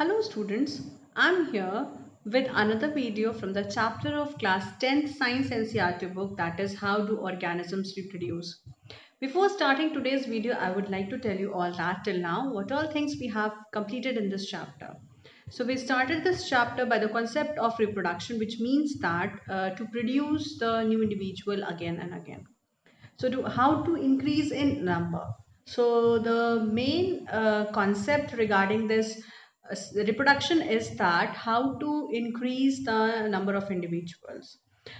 Hello students, I'm here with another video from the chapter of class 10th Science NCERT book, that is How Do Organisms Reproduce. Before starting today's video, I would like to tell you all that till now what all things we have completed in this chapter. So we started this chapter by the concept of reproduction, which means that to produce the new individual again and again. So how to increase in number. So the main concept regarding this reproduction is that how to increase the number of individuals.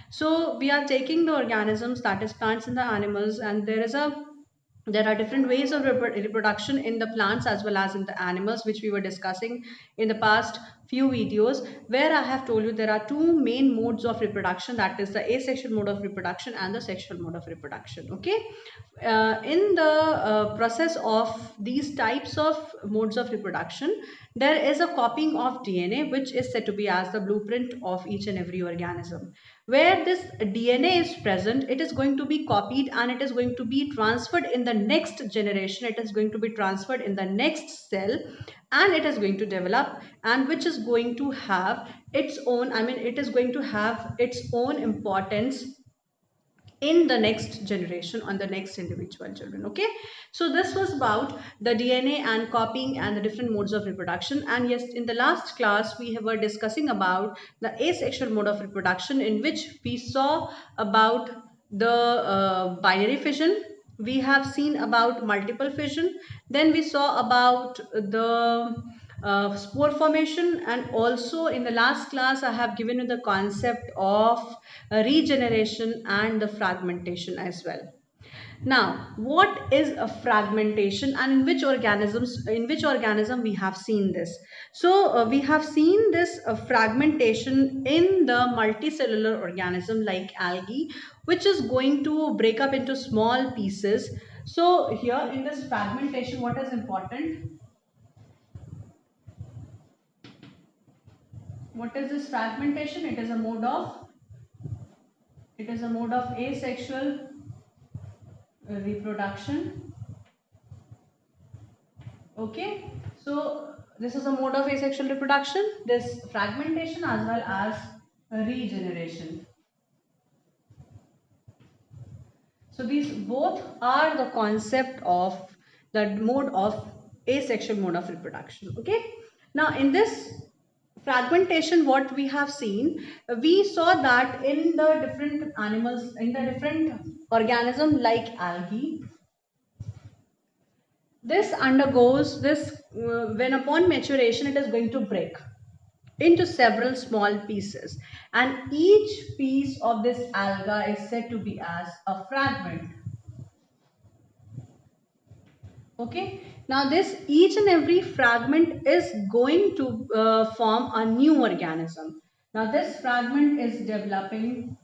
So we are taking the organisms, that is plants and the animals, and there are different ways of reproduction in the plants as well as in the animals, which we were discussing in the past few videos, where I have told you there are two main modes of reproduction, that is the asexual mode of reproduction and the sexual mode of reproduction. Okay, in the process of these types of modes of reproduction, there is a copying of DNA, which is said to be as the blueprint of each and every organism. Where this DNA is present, it is going to be copied and it is going to be transferred in the next generation. It is going to be transferred in the next cell, and it is going to develop, and which is going to have its own, it is going to have its own importance in the next generation, on the next individual children. Okay, so this was about the DNA and copying and the different modes of reproduction. And yes, in the last class we were discussing about the asexual mode of reproduction, in which we saw about the binary fission, we have seen about multiple fission, then we saw about the spore formation, and also in the last class I have given you the concept of regeneration and the fragmentation as well. Now, what is a fragmentation, and in which organism we have seen this? So we have seen this fragmentation in the multicellular organism like algae, which is going to break up into small pieces. So here in this fragmentation, what is important? What is this fragmentation? It is a mode of asexual reproduction. Okay, so this is a mode of asexual reproduction, this fragmentation as well as regeneration. So these both are the concept of the mode of asexual mode of reproduction. Okay, now in this fragmentation, what we have seen, we saw that in the different animals, in the different organism like algae, this undergoes this when upon maturation it is going to break into several small pieces, and each piece of this alga is said to be as a fragment. Okay, now this each and every fragment is going to form a new organism. Now this fragment is developing,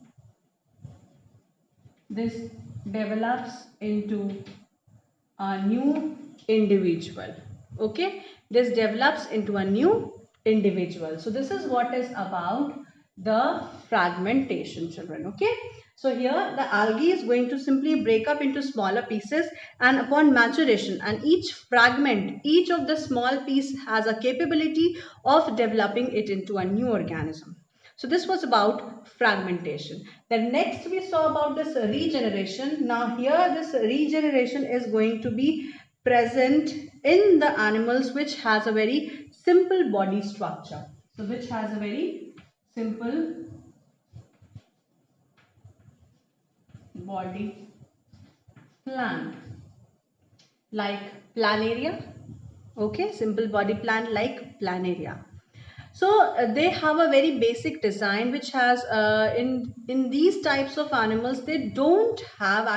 this develops into a new individual. Okay, this develops into a new individual. So this is what is about the fragmentation, children. Okay, so here the algae is going to simply break up into smaller pieces, and upon maturation, and each fragment, each of the small piece has a capability of developing it into a new organism. So this was about fragmentation. Then next we saw about this regeneration. Now here this regeneration is going to be present in the animals which has a very simple body structure. So which has a very simple body plan, like planaria. Okay, simple body plan like planaria. So they have a very basic design, which has in these types of animals, they don't have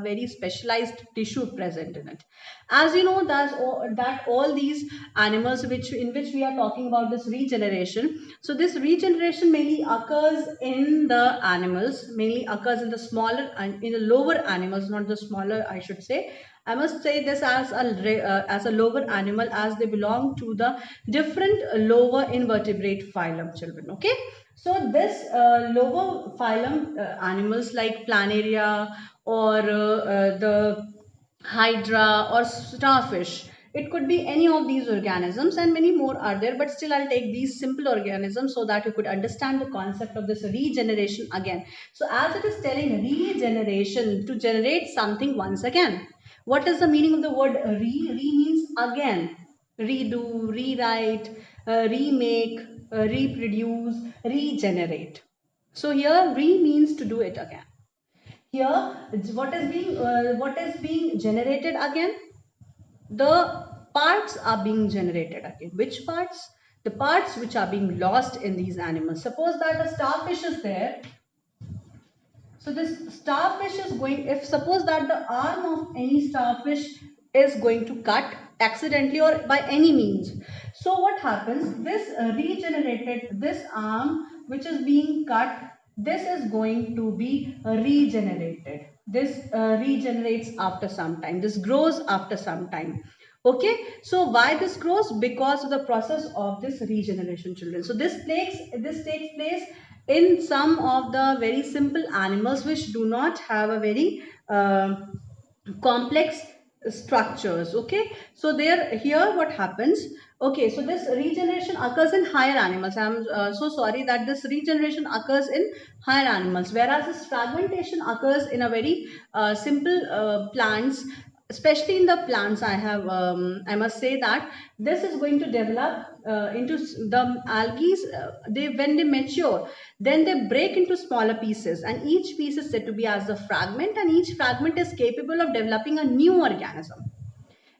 very specialized tissue present in it. As you know, that all these animals which we are talking about this regeneration, so this regeneration mainly occurs in the animals, mainly occurs in the smaller and in the lower animals, not the smaller, I should say. I must say this as a lower animal, as they belong to the different lower invertebrate phylum, children. Okay, so this lower phylum animals like planaria or the hydra or starfish, It could be any of these organisms, and many more are there, but still I'll take these simple organisms so that you could understand the concept of this regeneration again. So as it is telling regeneration, to generate something once again. What is the meaning of the word re? Re means again. Redo, rewrite, remake, reproduce, regenerate. So here re means to do it again. Here what is being generated again? The parts are being generated again. Which parts? The parts which are being lost in these animals. Suppose that a starfish is there. So this starfish is going, if suppose that the arm of any starfish is going to cut accidentally or by any means. So what happens? This regenerated, this arm which is being cut, this is going to be regenerated. This regenerates after some time. This grows after some time. Okay, so why this grows? Because of the process of this regeneration, children. So this takes place in some of the very simple animals which do not have a very complex structures. Okay, so there here what happens? Okay, so this regeneration occurs in higher animals. I'm so sorry that this regeneration occurs in higher animals, whereas this fragmentation occurs in a very simple plants. Especially in the plants, I must say that this is going to develop into the algae. They, when they mature, then they break into smaller pieces, and each piece is said to be as a fragment, and each fragment is capable of developing a new organism.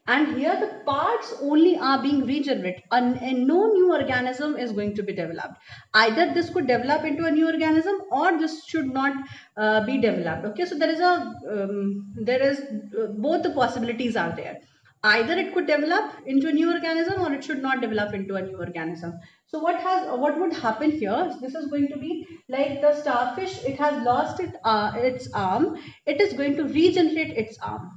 And here the parts only are being regenerated, and no new organism is going to be developed. Either this could develop into a new organism, or this should not be developed. Okay, so there is both the possibilities are there. Either it could develop into a new organism, or it should not develop into a new organism. So what would happen here? This is going to be like the starfish. It has lost its arm. It is going to regenerate its arm,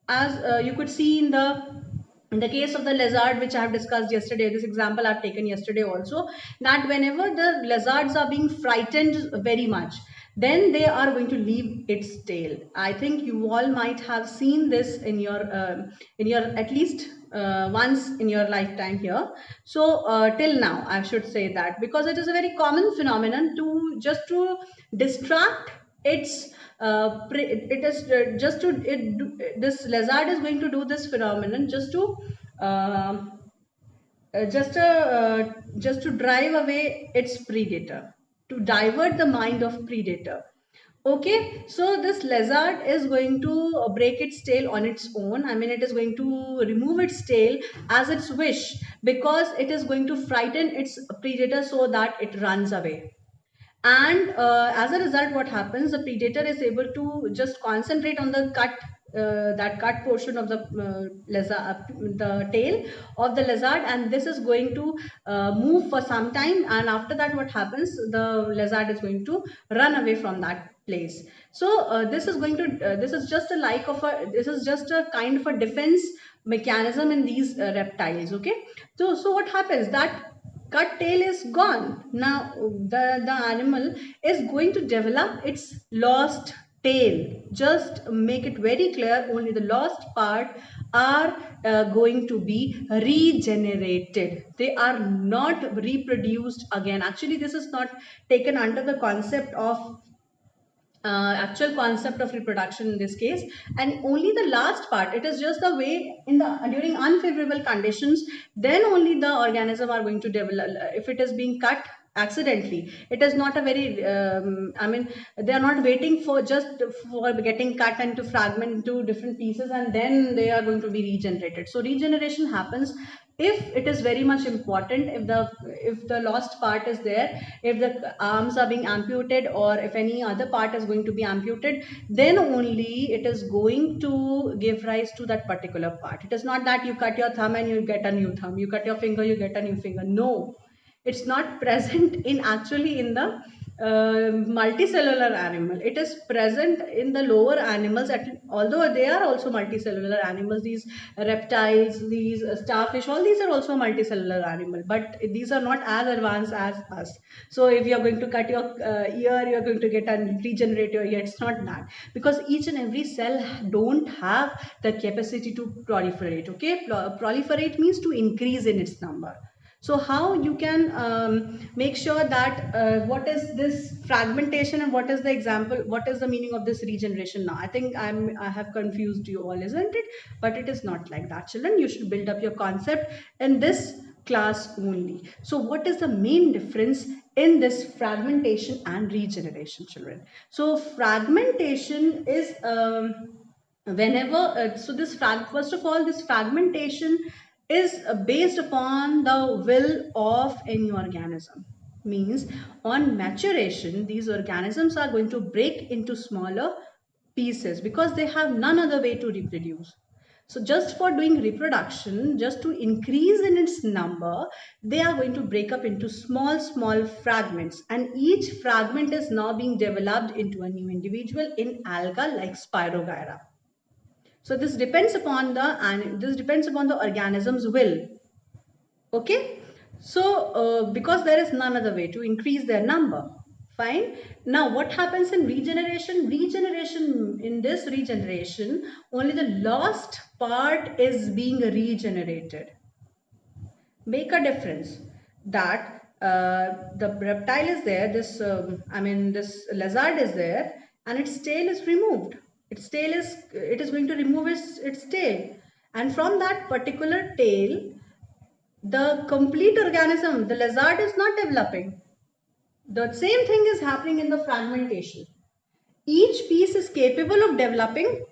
as you could see in the case of the lizard, which I have discussed yesterday. This example I've taken yesterday also, that whenever the lizards are being frightened very much, then they are going to leave its tail. I think you all might have seen this in your at least once in your lifetime here. So till now I should say that, because it is a very common phenomenon to just to distract its it is just to this lizard is going to do this phenomenon just to uh, just to drive away its predator, to divert the mind of predator. Okay, so this lizard is going to break its tail on its own. I mean, it is going to remove its tail as its wish, because it is going to frighten its predator so that it runs away. And as a result, what happens, the predator is able to just concentrate on the that cut portion of the the tail of the lizard, and this is going to move for some time, and after that what happens, the lizard is going to run away from that place. So this is just a this is just a kind of a defense mechanism in these reptiles. Okay, so what happens, that cut tail is gone. Now the animal is going to develop its lost tail. Just make it very clear, only the lost part are going to be regenerated. They are not reproduced again. Actually, this is not taken under the concept of actual concept of reproduction in this case, and only the last part, it is just the way in the during unfavorable conditions, then only the organism are going to develop. If it is being cut accidentally, it is not a very I mean, they are not waiting for just for getting cut into fragment into different pieces and then they are going to be regenerated. So regeneration happens if it is very much important, if the lost part is there, if the arms are being amputated, or if any other part is going to be amputated, then only it is going to give rise to that particular part. It is not that you cut your thumb and you get a new thumb, you cut your finger, you get a new finger. No, it's not present in actually in the multicellular animal. It is present in the lower animals, although they are also multicellular animals. These reptiles, these starfish, all these are also multicellular animal, but these are not as advanced as us. So if you are going to cut your ear, you are going to get a regenerate your ear. It's not that, because each and every cell don't have the capacity to proliferate. Okay, proliferate means to increase in its number. So how you can make sure that what is this fragmentation and what is the example, what is the meaning of this regeneration? Now I think I have confused you all, isn't it? But it is not like that, children. You should build up your concept in this class only. So what is the main difference in this fragmentation and regeneration, children? So fragmentation is whenever so this first of all, this fragmentation is based upon the will of any organism. Means on maturation, these organisms are going to break into smaller pieces because they have none other way to reproduce. So just for doing reproduction, just to increase in its number, they are going to break up into small fragments, and each fragment is now being developed into a new individual in alga like Spirogyra. So this depends upon the organism's will. Okay. So because there is none other way to increase their number. Fine. Now what happens in regeneration? In this regeneration, only the lost part is being regenerated. Make a difference that the reptile is there, this lizard is there, and its tail is removed. It is going to remove its tail, and from that particular tail, the complete organism, the lizard, is not developing. The same thing is happening in the fragmentation. Each piece is capable of developing.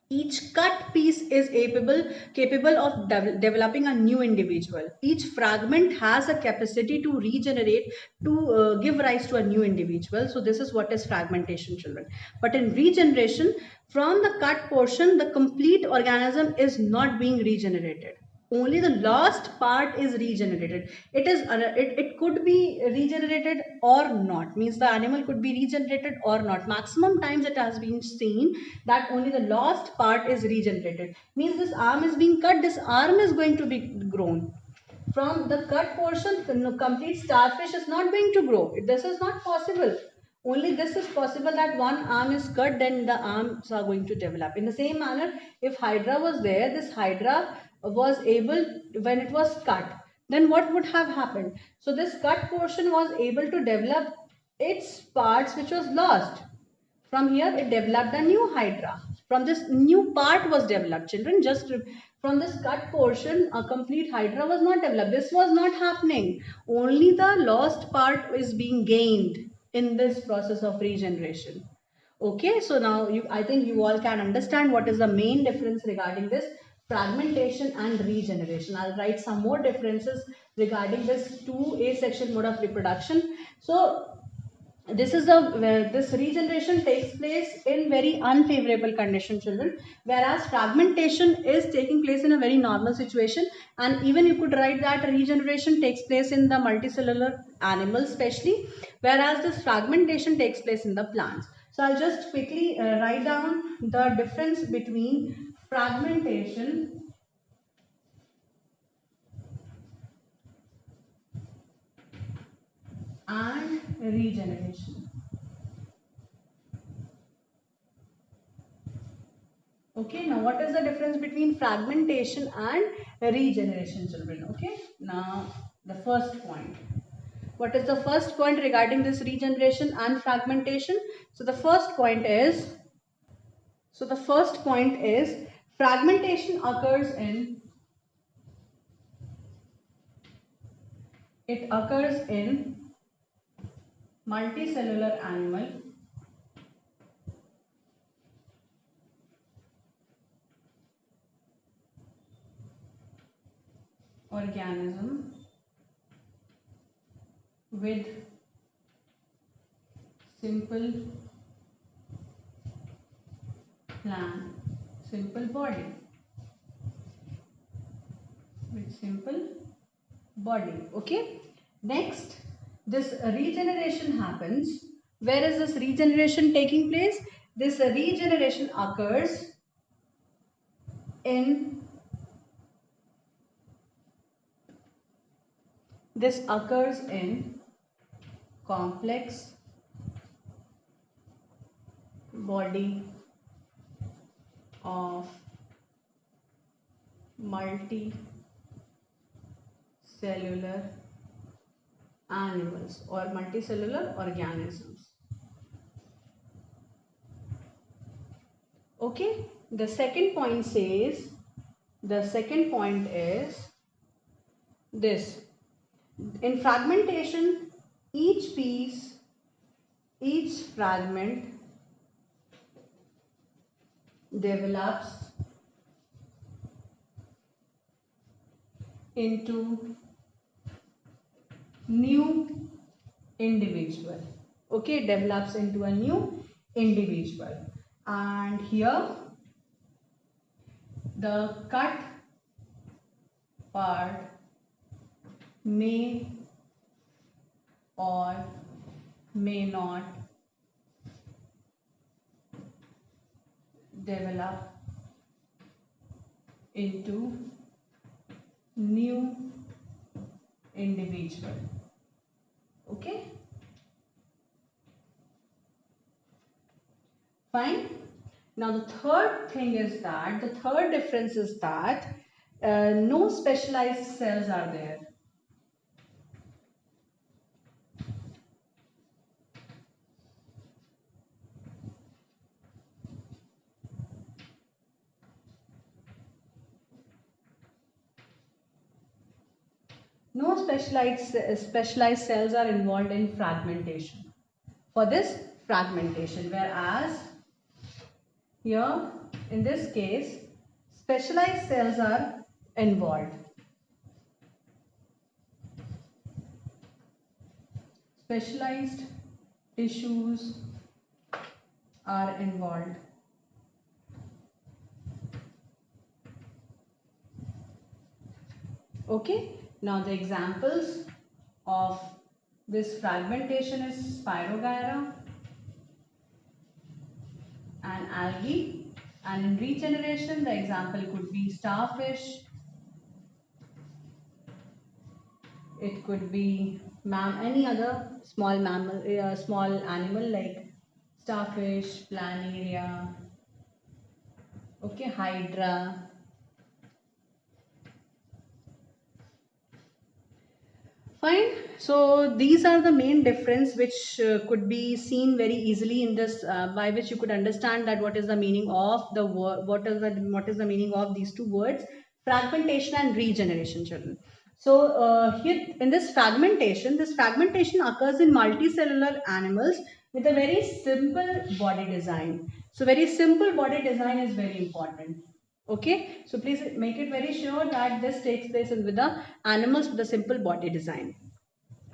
Each cut piece is capable of developing a new individual. Each fragment has a capacity to regenerate, to give rise to a new individual. So this is what is fragmentation, children. But in regeneration, from the cut portion, the complete organism is not being regenerated. Only the last part is regenerated. It could be regenerated or not. Means the animal could be regenerated or not. Maximum times it has been seen that only the last part is regenerated. Means this arm is being cut, this arm is going to be grown. From the cut portion, the complete starfish is not going to grow. This is not possible. Only this is possible, that one arm is cut, then the arms are going to develop. In the same manner, if hydra was there, this hydra was able, when it was cut, then what would have happened? So this cut portion was able to develop its parts which was lost. From here it developed a new hydra. From this new part was developed. Children, just from this cut portion, a complete hydra was not developed. This was not happening. Only the lost part is being gained in this process of regeneration. Okay, so now I think you all can understand what is the main difference regarding this fragmentation and regeneration. I'll write some more differences regarding this two asexual mode of reproduction. So this regeneration takes place in very unfavorable condition, children, whereas fragmentation is taking place in a very normal situation. And even you could write that regeneration takes place in the multicellular animals especially, whereas this fragmentation takes place in the plants. So I'll just quickly write down the difference between fragmentation and regeneration. Okay, now what is the difference between fragmentation and regeneration, children? Okay, now the first point. What is the first point regarding this regeneration and fragmentation? So the first point is, fragmentation occurs in multicellular animal organism with simple body. Okay. Next, this regeneration happens. Where is this regeneration taking place? This regeneration occurs in complex body of multicellular animals or multicellular organisms. Okay, the second point says, the second point is this. In fragmentation, each piece, each fragment develops into new individual. Okay, develops into a new individual. And here the cut part may or may not develop into new individual. Okay, fine. Now the third thing is that the third difference is that no specialized cells are there. No specialized cells are involved in fragmentation. For this fragmentation, whereas here in this case specialized cells are involved. Specialized tissues are involved. Okay, now the examples of this fragmentation is Spirogyra and algae, and in regeneration the example could be starfish, it could be any other small mammal, small animal like starfish, planaria, okay, hydra. Fine. So these are the main difference which could be seen very easily in this, by which you could understand that what is the meaning of the word, what is the meaning of these two words, fragmentation and regeneration, children. So here in this fragmentation occurs in multicellular animals with a very simple body design. So very simple body design is very important. Okay, so please make it very sure that this takes place with the animals with a simple body design.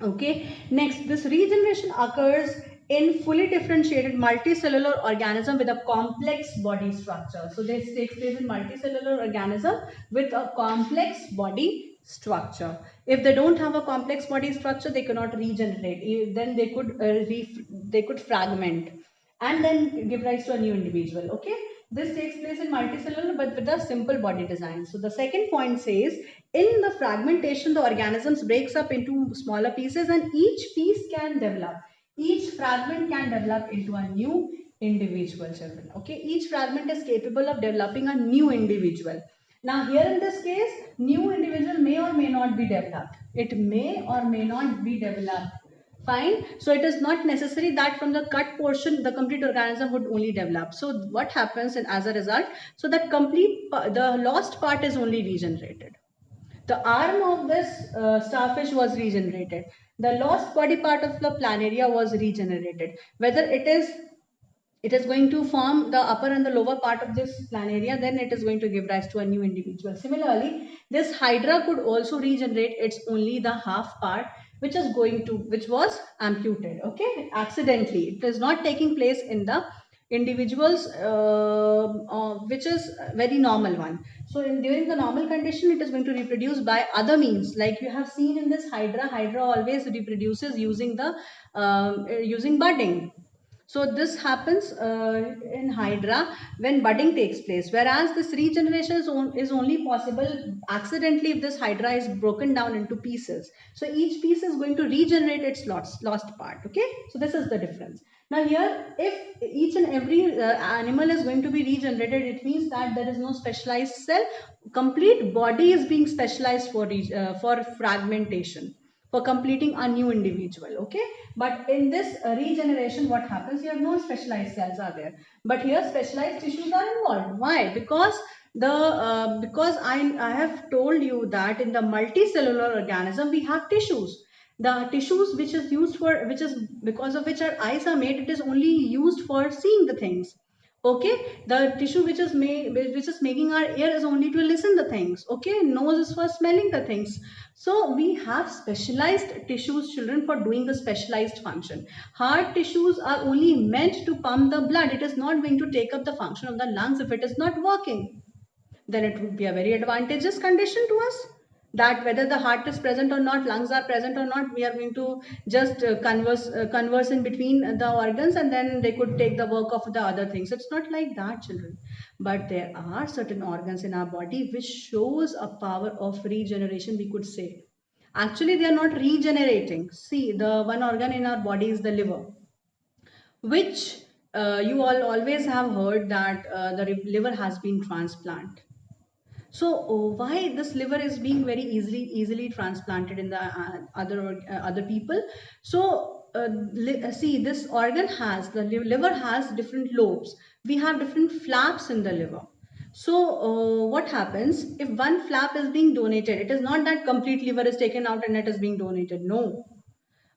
Okay, next, this regeneration occurs in fully differentiated multicellular organism with a complex body structure. So this takes place in multicellular organism with a complex body structure. If they don't have a complex body structure, they cannot regenerate. Then they could fragment and then give rise to a new individual. Okay, this takes place in multicellular but with a simple body design. So the second point says, in the fragmentation the organisms breaks up into smaller pieces and each piece can develop, each fragment can develop into a new individual, children. Okay, each fragment is capable of developing a new individual. Now here in this case, new individual may or may not be developed, it may or may not be developed. Fine. So it is not necessary that from the cut portion the complete organism would only develop. So what happens as a result? So that the lost part is only regenerated. The arm of this starfish was regenerated. The lost body part of the planaria was regenerated. Whether it is going to form the upper and the lower part of this planaria, then it is going to give rise to a new individual. Similarly, this hydra could also regenerate its only the half part which was amputated, okay, accidentally. It is not taking place in the individuals, which is a very normal one. So during the normal condition, it is going to reproduce by other means. Like you have seen in this hydra, hydra always reproduces using the using budding. So this happens in hydra when budding takes place, whereas this regeneration is only possible accidentally if this hydra is broken down into pieces. So each piece is going to regenerate its lost part. Okay, so this is the difference. Now here, if each and every animal is going to be regenerated, it means that there is no specialized cell. Complete body is being specialized for fragmentation, for completing a new individual. Okay, but in this regeneration, what happens? You have no specialized cells are there, but here specialized tissues are involved. Why? Because I have told you that in the multicellular organism we have tissues. The tissues which is used for, which is because of which our eyes are made, it is only used for seeing the things. Okay, the tissue which is making our ear is only to listen the things. Okay, nose is for smelling the things. So we have specialized tissues, children, for doing the specialized function. Heart tissues are only meant to pump the blood. It is not going to take up the function of the lungs if it is not working. Then it would be a very advantageous condition to us, that whether the heart is present or not, lungs are present or not, we are going to just converse in between the organs, and then they could take the work of the other things. It's not like that, children. But there are certain organs in our body which shows a power of regeneration, we could say. Actually, they are not regenerating. See, the one organ in our body is the liver, which you all always have heard that the liver has been transplanted. So why this liver is being very easily transplanted in the other people? So see, this organ has, the liver has different lobes. We have different flaps in the liver. So what happens if one flap is being donated? It is not that complete liver is taken out and it is being donated. No,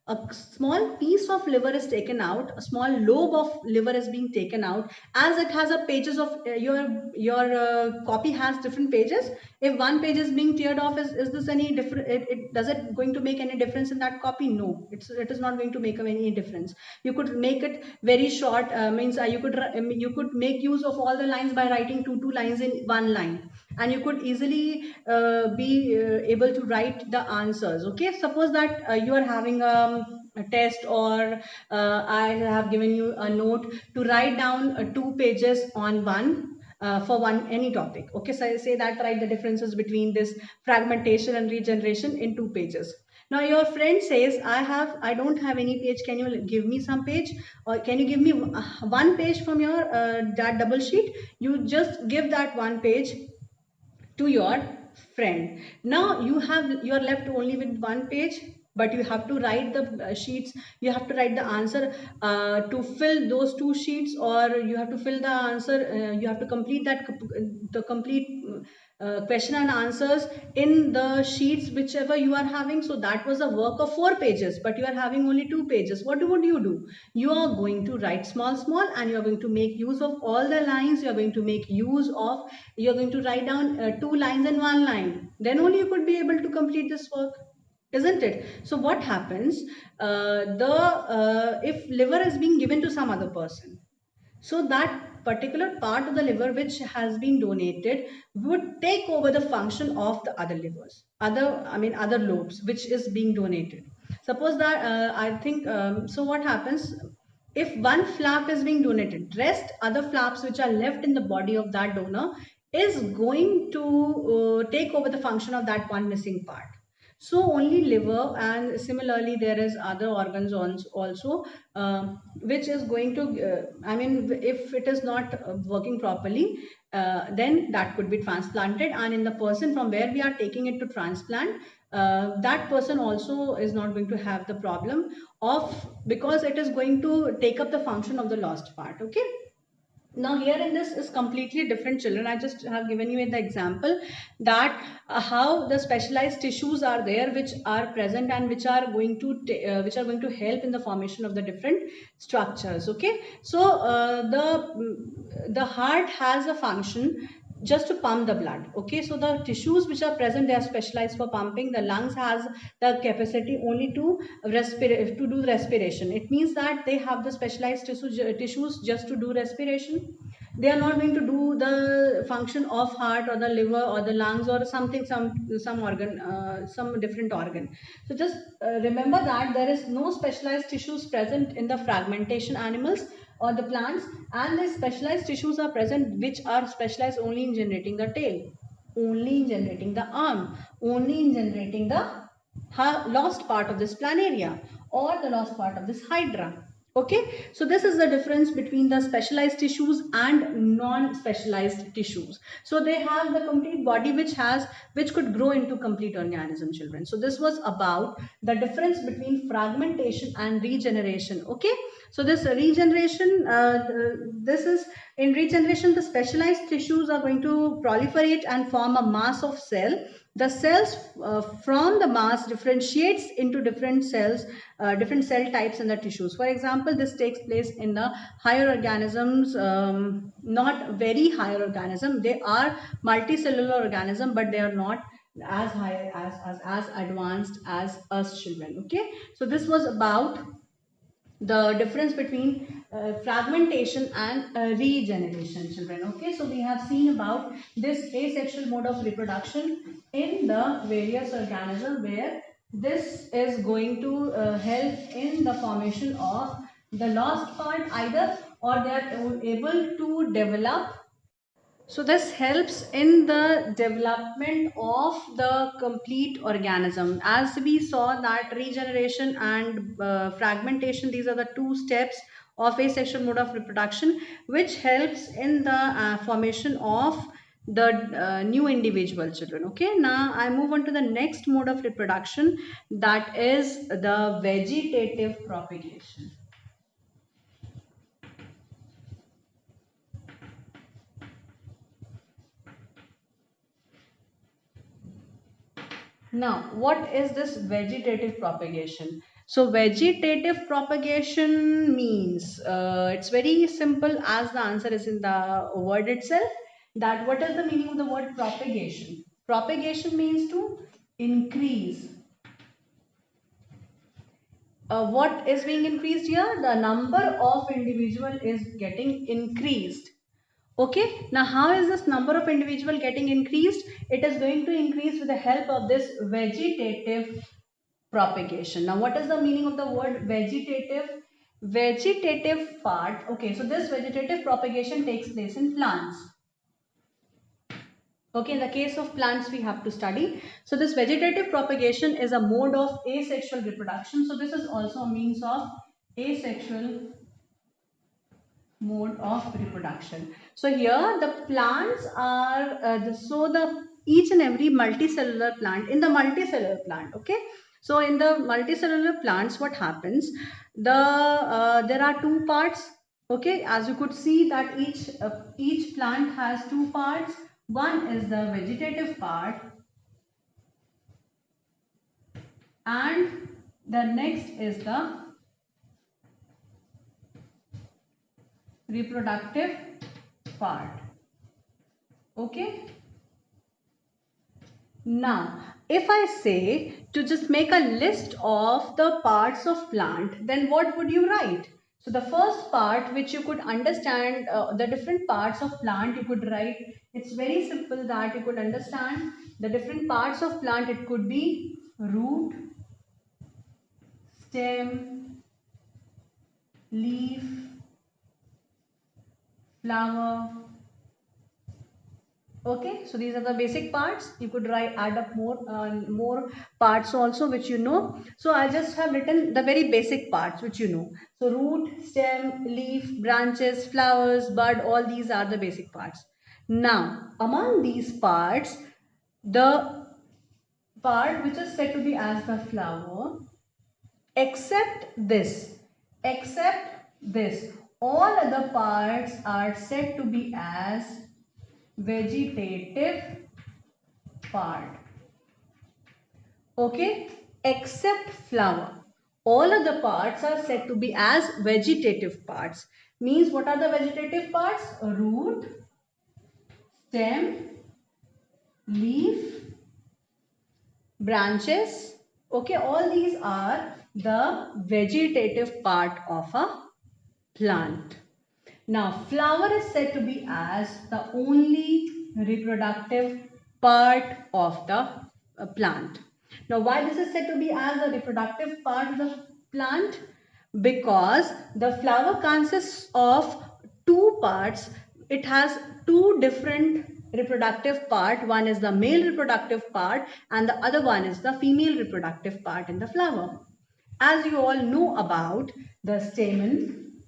a small piece of liver is taken out, a small lobe of liver is being taken out, as it has a pages of your copy has different pages. If one page is being teared off, is this any different? Does it going to make any difference in that copy? No, it is not going to make any difference. You could make it very short, means you could make use of all the lines by writing two lines in one line, and you could easily be able to write the answers. Okay, suppose that you are having a test, or I have given you a note to write down 2 pages on one for one any topic. Okay, so say that write the differences between this fragmentation and regeneration in 2 pages. Now your friend says, I don't have any page, can you give me some page, or can you give me one page from your that double sheet? You just give that one page to your friend. Now you are left only with one page, but you have to write the sheets. You have to write the answer to fill those 2 sheets, or you have to fill the answer, you have to complete the complete question and answers in the sheets whichever you are having. So that was a work of 4 pages, but you are having only 2 pages. What would you do? You are going to write small, and you are going to make use of all the lines. You are going to make use of, you are going to write down 2 lines in one line. Then only you could be able to complete this work, isn't it? So what happens? The If liver is being given to some other person, so that particular part of the liver which has been donated would take over the function of the other livers, other lobes which is being donated. Suppose that I think so what happens if one flap is being donated, rest other flaps which are left in the body of that donor is going to take over the function of that one missing part. So only liver, and similarly there is other organs also, which is going to if it is not working properly, then that could be transplanted, and in the person from where we are taking it to transplant, that person also is not going to have the problem of, because it is going to take up the function of the lost part. Okay, now here in this is completely different, children. I just have given you the example that how the specialized tissues are there which are present, and which are going to help in the formation of the different structures. Okay, so the heart has a function just to pump the blood. Okay, so the tissues which are present, they are specialized for pumping. The lungs has the capacity only to to do respiration. It means that they have the specialized tissues just to do respiration. They are not going to do the function of heart or the liver or the lungs or something, some organ, some different organ. So just remember that there is no specialized tissues present in the fragmentation animals or the plants, and the specialized tissues are present which are specialized only in generating the tail, only in generating the arm, only in generating the lost part of this planaria or the lost part of this hydra. Okay, so this is the difference between the specialized tissues and non-specialized tissues. So they have the complete body which could grow into complete organism, children. So this was about the difference between fragmentation and regeneration. Okay, so this regeneration, this is in regeneration, the specialized tissues are going to proliferate and form a mass of cell. The cells from the mass differentiates into different cells, different cell types in the tissues. For example, this takes place in the higher organisms, not very higher organism. They are multicellular organism, but they are not as high as advanced as us children. Okay, so this was about the difference between fragmentation and regeneration, children. Okay, so we have seen about this asexual mode of reproduction in the various organisms, where this is going to help in the formation of the lost part either, or they are able to develop. So this helps in the development of the complete organism. As we saw that regeneration and fragmentation, these are the two steps of asexual mode of reproduction, which helps in the formation of the new individual, children. Okay, now I move on to the next mode of reproduction, that is the vegetative propagation. Now, what is this vegetative propagation? So, vegetative propagation means, it's very simple as the answer is in the word itself. That what is the meaning of the word propagation? Propagation means to increase. What is being increased here? The number of individual is getting increased. Okay, now how is this number of individual getting increased? It is going to increase with the help of this vegetative propagation. Now what is the meaning of the word vegetative? Vegetative part. Okay, so this vegetative propagation takes place in plants. Okay, in the case of plants we have to study. So this vegetative propagation is a mode of asexual reproduction. So this is also a means of asexual mode of reproduction. So here the plants are so the each and every multicellular plant, in the multicellular plant. Okay, so in the multicellular plants what happens, there are two parts. Okay, as you could see that each plant has two parts. One is the vegetative part and the next is the reproductive part. Okay, now if I say to just make a list of the parts of plant, then what would you write? So the first part which you could understand, the different parts of plant you could write. It's very simple that you could understand the different parts of plant. It could be root, stem, leaf, flower. Okay, so these are the basic parts. You could write, add up more parts also which you know. So I just have written the very basic parts which you know. So root, stem, leaf, branches, flowers, bud, all these are the basic parts. Now among these parts, the part which is said to be as the flower, except this, except this, all other parts are said to be as vegetative part. Okay, except flower, all other parts are said to be as vegetative parts. Means what are the vegetative parts? Root, stem, leaf, branches. Okay, all these are the vegetative part of a plant. Now, flower is said to be as the only reproductive part of the plant. Now, why this is said to be as a reproductive part of the plant? Because the flower consists of two parts. It has two different reproductive part. One is the male reproductive part and the other one is the female reproductive part in the flower. As you all know about the stamen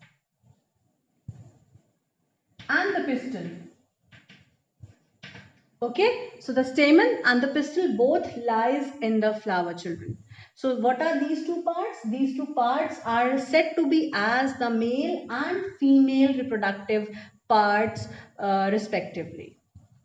and the pistil. Okay, so the stamen and the pistil both lies in the flower, children. So what are these two parts? These two parts are said to be as the male and female reproductive parts respectively.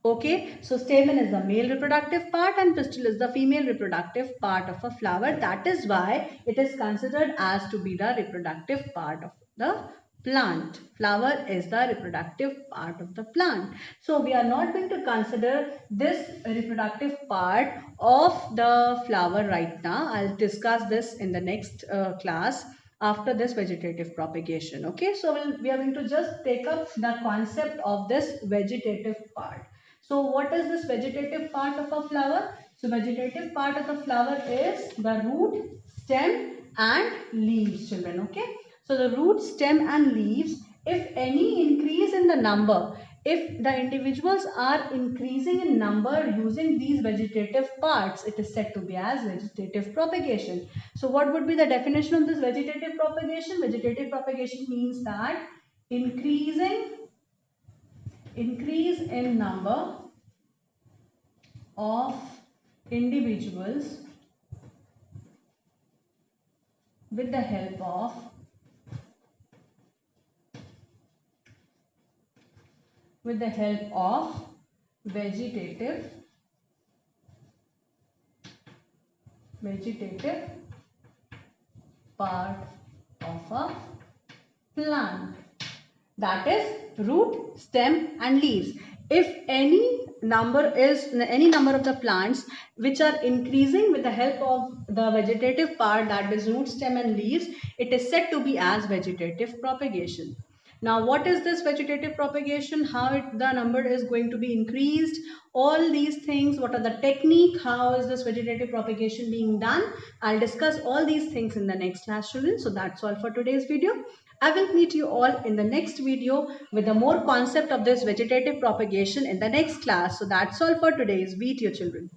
Okay, so stamen is the male reproductive part and pistil is the female reproductive part of a flower. That is why it is considered as to be the reproductive part of the plant. Flower is the reproductive part of the plant. So we are not going to consider this reproductive part of the flower right now. I'll discuss this in the next class after this vegetative propagation. Okay, so we are going to just take up the concept of this vegetative part. So what is this vegetative part of a flower? So vegetative part of the flower is the root, stem and leaves, children. Okay. So the root, stem and leaves, if any increase in the number, if the individuals are increasing in number using these vegetative parts, it is said to be as vegetative propagation. So what would be the definition of this vegetative propagation? Vegetative propagation means that increase in number of individuals with the help of vegetative part of a plant, that is root, stem and leaves. If any number of the plants which are increasing with the help of the vegetative part, that is root, stem and leaves, it is said to be as vegetative propagation. Now what is this vegetative propagation? How the number is going to be increased? All these things, what are the technique? How is this vegetative propagation being done? I'll discuss all these things in the next class, children. So that's all for today's video. I will meet you all in the next video with the more concept of this vegetative propagation in the next class. So that's all for today's video, children.